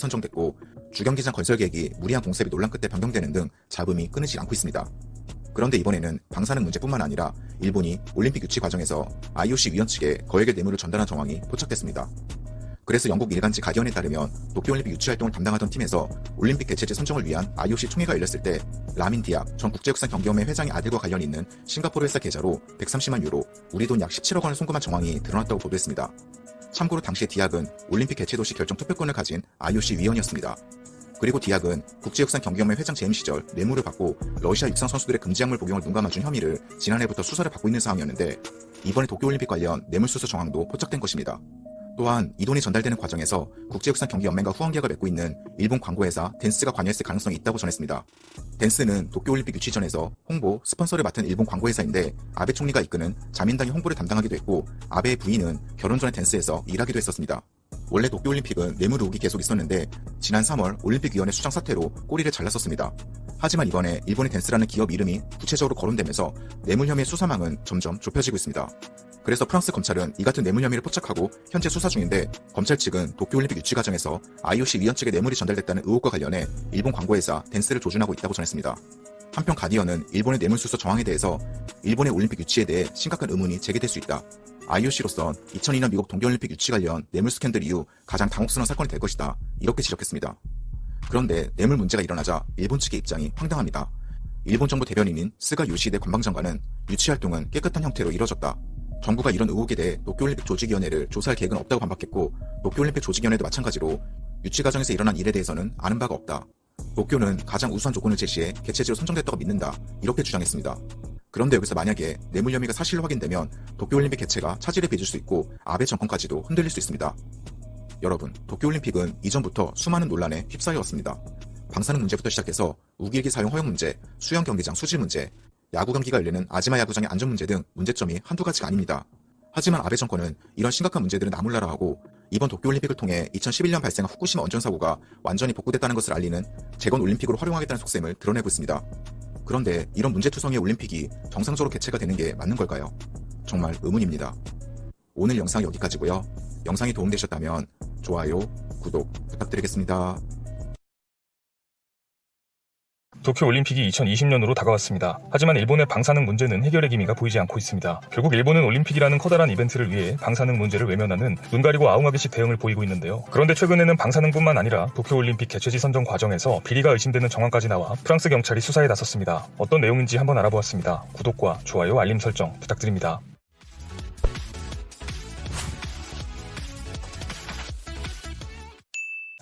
선정됐고 주경기장 건설 계획이 무리한 공습이 논란 끝에 변경되는 등 잡음이 끊이지 않고 있습니다. 그런데 이번에는 방사능 문제뿐만 아니라 일본이 올림픽 유치 과정에서 IOC 위원 측에 거액의 뇌물을 전달한 정황이 포착됐습니다. 그래서 영국 일간지 가디언에 따르면 도쿄올림픽 유치 활동을 담당하던 팀에서 올림픽 개최지 선정을 위한 IOC 총회가 열렸을 때 라민 디악 전 국제육상경기연맹 회장의 아들과 관련이 있는 싱가포르 회사 계좌로 130만 유로, 우리 돈 약 17억 원을 송금한 정황이 드러났다고 보도했습니다. 참고로 당시 디악은 올림픽 개최 도시 결정 투표권을 가진 IOC 위원이었습니다. 그리고 디악은 국제육상경기연맹 회장 재임 시절 뇌물을 받고 러시아 육상 선수들의 금지약물 복용을 눈감아준 혐의를 지난해부터 수사를 받고 있는 상황이었는데 이번에 도쿄올림픽 관련 뇌물수수 정황도 포착된 것입니다. 또한 이 돈이 전달되는 과정에서 국제육상경기연맹과 후원계약을 맺고 있는 일본 광고회사 댄스가 관여했을 가능성이 있다고 전했습니다. 댄스는 도쿄올림픽 유치 전에서 홍보, 스폰서를 맡은 일본 광고회사인데 아베 총리가 이끄는 자민당이 홍보를 담당하기도 했고 아베의 부인은 결혼 전에 댄스에서 일하기도 했었습니다. 원래 도쿄올림픽은 뇌물 의혹이 계속 있었는데 지난 3월 올림픽위원회 수장 사퇴로 꼬리를 잘랐었습니다. 하지만 이번에 일본의 댄스라는 기업 이름이 구체적으로 거론되면서 뇌물 혐의의 수사망은 점점 좁혀지고 있습니다. 그래서 프랑스 검찰은 이 같은 뇌물 혐의를 포착하고 현재 수사 중인데 검찰 측은 도쿄올림픽 유치 과정에서 IOC 위원 측에 뇌물이 전달됐다는 의혹과 관련해 일본 광고회사 댄스를 조준하고 있다고 전했습니다. 한편 가디언은 일본의 뇌물수수 정황에 대해서 일본의 올림픽 유치에 대해 심각한 의문이 제기될 수 있다. IOC로선 2002년 미국 동계올림픽 유치 관련 뇌물 스캔들 이후 가장 당혹스러운 사건이 될 것이다. 이렇게 지적했습니다. 그런데 뇌물 문제가 일어나자 일본 측의 입장이 황당합니다. 일본 정부 대변인인 스가 요시히데 관방장관은 유치 활동은 깨끗한 형태로 이뤄졌다. 정부가 이런 의혹에 대해 도쿄올림픽 조직위원회를 조사할 계획은 없다고 반박했고 도쿄올림픽 조직위원회도 마찬가지로 유치 과정에서 일어난 일에 대해서는 아는 바가 없다. 도쿄는 가장 우수한 조건을 제시해 개최지로 선정됐다고 믿는다. 이렇게 주장했습니다. 그런데 여기서 만약에 뇌물 혐의가 사실로 확인되면 도쿄올림픽 개최가 차질에 빚을 수 있고 아베 정권까지도 흔들릴 수 있습니다. 여러분, 도쿄올림픽은 이전부터 수많은 논란에 휩싸여왔습니다. 방사능 문제부터 시작해서 우길기 사용 허용 문제, 수영 경기장 수질 문제, 야구 경기가 열리는 아지마 야구장의 안전 문제 등 문제점이 한두 가지가 아닙니다. 하지만 아베 정권은 이런 심각한 문제들은 나몰라라 하고 이번 도쿄올림픽을 통해 2011년 발생한 후쿠시마 원전 사고가 완전히 복구됐다는 것을 알리는 재건 올림픽으로 활용하겠다는 속셈을 드러내고 있습니다. 그런데 이런 문제투성이의 올림픽이 정상적으로 개최가 되는 게 맞는 걸까요? 정말 의문입니다. 오늘 영상 여기까지고요. 영상이 도움되셨다면 좋아요, 구독 부탁드리겠습니다. 도쿄올림픽이 2020년으로 다가왔습니다. 하지만 일본의 방사능 문제는 해결의 기미가 보이지 않고 있습니다. 결국 일본은 올림픽이라는 커다란 이벤트를 위해 방사능 문제를 외면하는 눈 가리고 아웅하기식 대응을 보이고 있는데요. 그런데 최근에는 방사능뿐만 아니라 도쿄올림픽 개최지 선정 과정에서 비리가 의심되는 정황까지 나와 프랑스 경찰이 수사에 나섰습니다. 어떤 내용인지 한번 알아보았습니다. 구독과 좋아요, 알림 설정 부탁드립니다.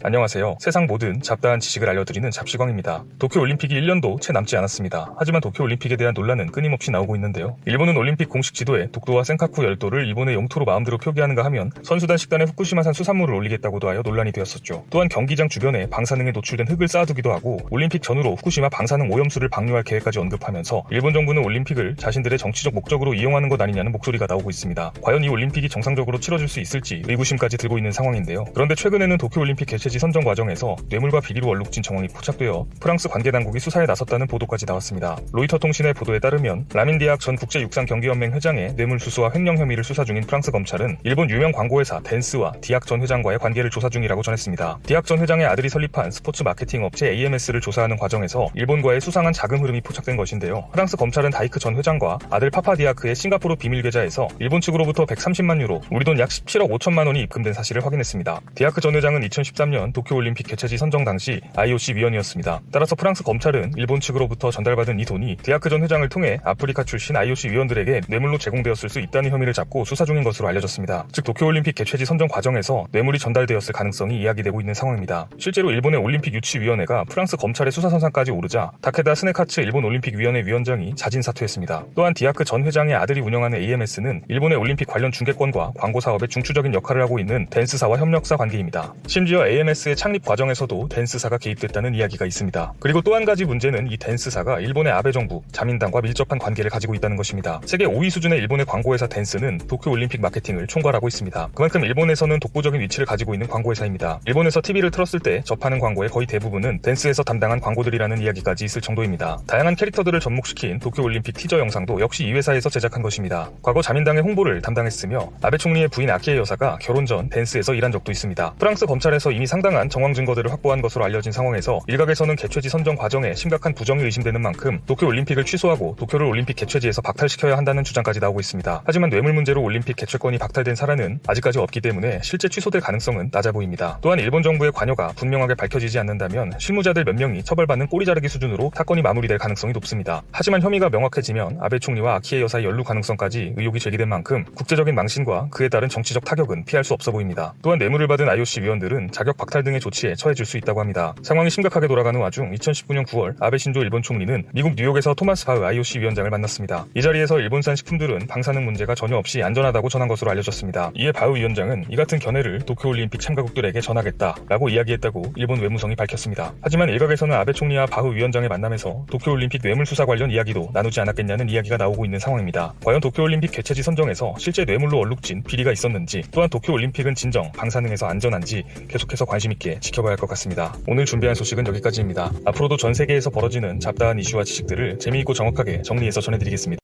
안녕하세요. 세상 모든 잡다한 지식을 알려드리는 잡시광입니다. 도쿄올림픽이 1년도 채 남지 않았습니다. 하지만 도쿄올림픽에 대한 논란은 끊임없이 나오고 있는데요. 일본은 올림픽 공식 지도에 독도와 센카쿠 열도를 일본의 영토로 마음대로 표기하는가 하면 선수단 식단에 후쿠시마산 수산물을 올리겠다고도 하여 논란이 되었었죠. 또한 경기장 주변에 방사능에 노출된 흙을 쌓아두기도 하고 올림픽 전후로 후쿠시마 방사능 오염수를 방류할 계획까지 언급하면서 일본 정부는 올림픽을 자신들의 정치적 목적으로 이용하는 것 아니냐는 목소리가 나오고 있습니다. 과연 이 올림픽이 정상적으로 치러질 수 있을지 의구심까지 들고 있는 상황인데요. 그런데 최근에는 도쿄올림픽 개최지 선정 과정에서 뇌물과 비리로 얼룩진 정황이 포착되어 프랑스 관계당국이 수사에 나섰다는 보도까지 나왔습니다. 로이터 통신의 보도에 따르면 라민 디악 전 국제육상경기연맹 회장의 뇌물 수수와 횡령 혐의를 수사 중인 프랑스 검찰은 일본 유명 광고회사 댄스와 디악 전 회장과의 관계를 조사 중이라고 전했습니다. 디악 전 회장의 아들이 설립한 스포츠 마케팅 업체 AMS를 조사하는 과정에서 일본과의 수상한 자금 흐름이 포착된 것인데요. 프랑스 검찰은 다이크 전 회장과 아들 파파 디아크의 싱가포르 비밀 계좌에서 일본 측으로부터 130만 유로, 우리 돈 약 17억 5천만 원이 입금된 사실을 확인했습니다. 디아크 전 회장은 2013년 도쿄올림픽 개최지 선정 당시 IOC 위원이었습니다. 따라서 프랑스 검찰은 일본 측으로부터 전달받은 이 돈이 디아크 전 회장을 통해 아프리카 출신 IOC 위원들에게 뇌물로 제공되었을 수 있다는 혐의를 잡고 수사 중인 것으로 알려졌습니다. 즉 도쿄올림픽 개최지 선정 과정에서 뇌물이 전달되었을 가능성이 이야기되고 있는 상황입니다. 실제로 일본의 올림픽 유치위원회가 프랑스 검찰의 수사 선상까지 오르자 타케다 스네카츠 일본 올림픽위원회 위원장이 자진 사퇴했습니다. 또한 디아크 전 회장의 아들이 운영하는 AMS는 일본의 올림픽 관련 중개권과 광고 사업에 중추적인 역할을 하고 있는 댄스사와 협력사 관계입니다. 심지어 AMS의 창립 과정에서도 댄스사가 개입됐다는 이야기가 있습니다. 그리고 또 한 가지 문제는 이 댄스사가 일본의 아베 정부, 자민당과 밀접한 관계를 가지고 있다는 것입니다. 세계 5위 수준의 일본의 광고회사 댄스는 도쿄올림픽 마케팅을 총괄하고 있습니다. 그만큼 일본에서는 독보적인 위치를 가지고 있는 광고회사입니다. 일본에서 TV를 틀었을 때 접하는 광고의 거의 대부분은 댄스에서 담당한 광고들이라는 이야기까지 있을 정도입니다. 다양한 캐릭터들을 접목시킨 도쿄올림픽 티저 영상도 역시 이 회사에서 제작한 것입니다. 과거 자민당의 홍보를 담당했으며 아베 총리의 부인 아키에 여사가 결혼 전 댄스에서 일한 적도 있습니다. 프랑스 검찰에서 이미 상당한 정황 증거들을 확보한 것으로 알려진 상황에서 일각에서는 개최지 선정 과정에 심각한 부정이 의심되는 만큼 도쿄올림픽을 취소하고 도쿄를 올림픽 개최지에서 박탈시켜야 한다는 주장까지 나오고 있습니다. 하지만 뇌물 문제로 올림픽 개최권이 박탈된 사례는 아직까지 없기 때문에 실제 취소될 가능성은 낮아 보입니다. 또한 일본 정부의 관여가 분명하게 밝혀지지 않는다면 실무자들 몇 명이 처벌받는 꼬리 자르기 수준으로 사건이 마무리될 가능성이 높습니다. 하지만 혐의가 명확해지면 아베 총리와 아키에 여사의 연루 가능성까지 의혹이 제기된 만큼 국제적인 망신과 그에 따른 정치적 타격은 피할 수 없어 보입니다. 또한 뇌물을 받은 IOC 위원들은 자격 박탈 등의 조치에 처해질 수 있다고 합니다. 상황이 심각하게 돌아가는 와중 2019년 9월 아베 신조 일본 총리는 미국 뉴욕에서 토마스 바흐 IOC 위원장을 만났습니다. 이 자리에서 일본산 식품들은 방사능 문제가 전혀 없이 안전하다고 전한 것으로 알려졌습니다. 이에 바흐 위원장은 이 같은 견해를 도쿄올림픽 참가국들에게 전하겠다라고 이야기했다고 일본 외무성이 밝혔습니다. 하지만 일각에서는 아베 총리와 바흐 위원장의 만남에서 도쿄올림픽 뇌물 수사 관련 이야기도 나누지 않았겠냐는 이야기가 나오고 있는 상황입니다. 과연 도쿄올림픽 개최지 선정에서 실제 뇌물로 얼룩진 비리가 있었는지, 또한 도쿄올림픽은 진정 방사능에서 안전한지 계속해서 관심 있게 지켜봐야 할 것 같습니다. 오늘 준비한 소식은 여기까지입니다. 앞으로도 전 세계에서 벌어지는 잡다한 이슈와 지식들을 재미있고 정확하게 정리해서 전해드리겠습니다.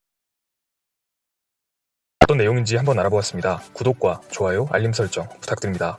어떤 내용인지 한번 알아보았습니다. 구독과 좋아요, 알림 설정 부탁드립니다.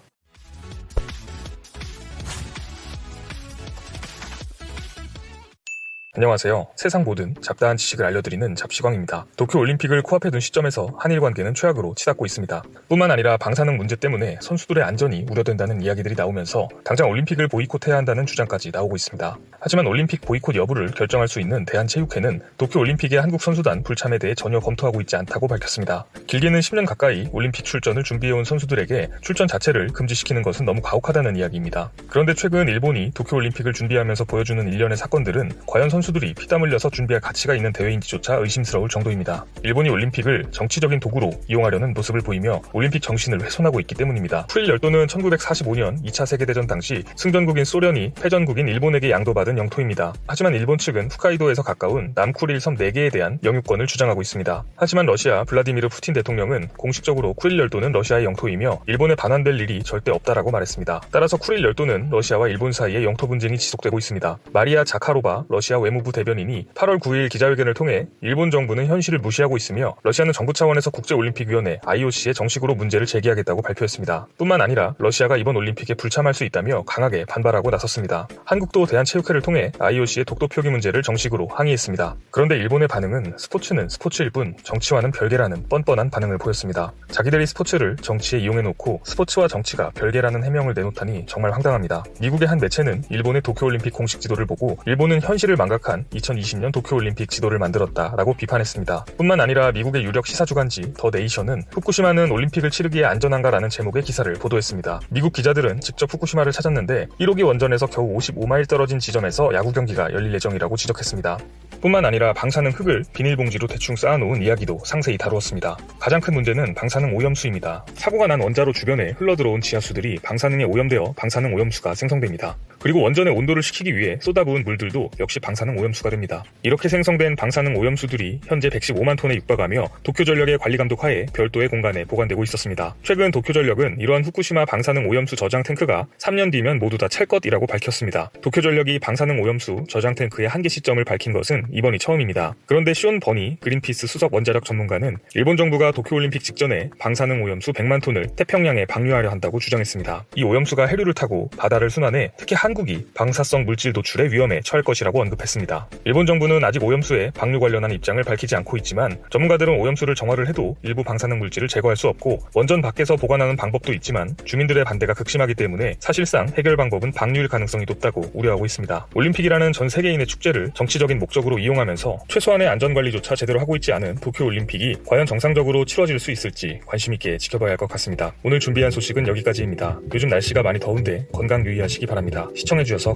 안녕하세요. 세상 모든 잡다한 지식을 알려드리는 잡시광입니다. 도쿄올림픽을 코앞에 둔 시점에서 한일 관계는 최악으로 치닫고 있습니다. 뿐만 아니라 방사능 문제 때문에 선수들의 안전이 우려된다는 이야기들이 나오면서 당장 올림픽을 보이콧해야 한다는 주장까지 나오고 있습니다. 하지만 올림픽 보이콧 여부를 결정할 수 있는 대한체육회는 도쿄올림픽의 한국 선수단 불참에 대해 전혀 검토하고 있지 않다고 밝혔습니다. 길게는 10년 가까이 올림픽 출전을 준비해온 선수들에게 출전 자체를 금지시키는 것은 너무 가혹하다는 이야기입니다. 그런데 최근 일본이 도쿄올림픽을 준비하면서 보여주는 일련의 사건들은 과연 선수들이 피땀 흘려서 준비할 가치가 있는 대회인지조차 의심스러울 정도입니다. 일본이 올림픽을 정치적인 도구로 이용하려는 모습을 보이며 올림픽 정신을 훼손하고 있기 때문입니다. 쿠릴 열도는 1945년 2차 세계대전 당시 승전국인 소련이 패전국인 일본에게 양도받은 영토입니다. 하지만 일본 측은 홋카이도에서 가까운 남쿠릴 섬 4개에 대한 영유권을 주장하고 있습니다. 하지만 러시아 블라디미르 푸틴 대통령은 공식적으로 쿠릴 열도는 러시아의 영토이며 일본에 반환될 일이 절대 없다라고 말했습니다. 따라서 쿠릴 열도는 러시아와 일본 사이의 영토 분쟁이 지속되고 있습니다. 마리아 자카로바 러시아 외무부 대변인이 8월 9일 기자회견을 통해 일본 정부는 현실을 무시하고 있으며 러시아는 정부 차원에서 국제올림픽위원회 IOC에 정식으로 문제를 제기하겠다고 발표했습니다. 뿐만 아니라 러시아가 이번 올림픽에 불참할 수 있다며 강하게 반발하고 나섰습니다. 한국도 대한체육회를 통해 IOC의 독도 표기 문제를 정식으로 항의했습니다. 그런데 일본의 반응은 스포츠는 스포츠일 뿐 정치와는 별개라는 뻔뻔한 반응을 보였습니다. 자기들이 스포츠를 정치에 이용해놓고 스포츠와 정치가 별개라는 해명을 내놓다니 정말 황당합니다. 미국의 한 매체는 일본의 도쿄올림픽 공식 지도를 보고 일본은 현실을 망각한 2020년 도쿄올림픽 지도를 만들었다라고 비판했습니다. 뿐만 아니라 미국의 유력 시사주간지 더 네이션은 후쿠시마는 올림픽을 치르기에 안전한가라는 제목의 기사를 보도했습니다. 미국 기자들은 직접 후쿠시마를 찾았는데 1호기 원전에서 겨우 55마일 떨어진 지점에서 야구 경기가 열릴 예정이라고 지적했습니다. 뿐만 아니라 방사능 흙을 비닐봉지로 대충 쌓아놓은 이야기도 상세히 다루었습니다. 가장 큰 문제는 방사능 오염수입니다. 사고가 난 원자로 주변에 흘러들어온 지하수들이 방사능에 오염되어 방사능 오염수가 생성됩니다. 그리고 원전의 온도를 식히기 위해 쏟아부은 물들도 역시 방사능 오염수가 됩니다. 이렇게 생성된 방사능 오염수들이 현재 115만 톤에 육박하며 도쿄전력의 관리 감독 하에 별도의 공간에 보관되고 있었습니다. 최근 도쿄전력은 이러한 후쿠시마 방사능 오염수 저장 탱크가 3년 뒤면 모두 다 찰 것이라고 밝혔습니다. 도쿄전력이 방사능 오염수 저장 탱크의 한계 시점을 밝힌 것은 이번이 처음입니다. 그런데 시온 버니 그린피스 수석 원자력 전문가는 일본 정부가 도쿄올림픽 직전에 방사능 오염수 100만 톤을 태평양에 방류하려 한다고 주장했습니다. 이 오염수가 해류를 타고 바다를 순환해 특히 한국이 방사성 물질 노출의 위험에 처할 것이라고 언급했습니다. 일본 정부는 아직 오염수의 방류 관련한 입장을 밝히지 않고 있지만 전문가들은 오염수를 정화를 해도 일부 방사능 물질을 제거할 수 없고 원전 밖에서 보관하는 방법도 있지만 주민들의 반대가 극심하기 때문에 사실상 해결 방법은 방류일 가능성이 높다고 우려하고 있습니다. 올림픽이라는 전 세계인의 축제를 정치적인 목적으로 이용하면서 최소한의 안전관리조차 제대로 하고 있지 않은 도쿄올림픽이 과연 정상적으로 치러질 수 있을지 관심 있게 지켜봐야 할 것 같습니다. 오늘 준비한 소식은 여기까지입니다. 요즘 날씨가 많이 더운데 건강 유의하시기 바랍니다. 시청해주셔서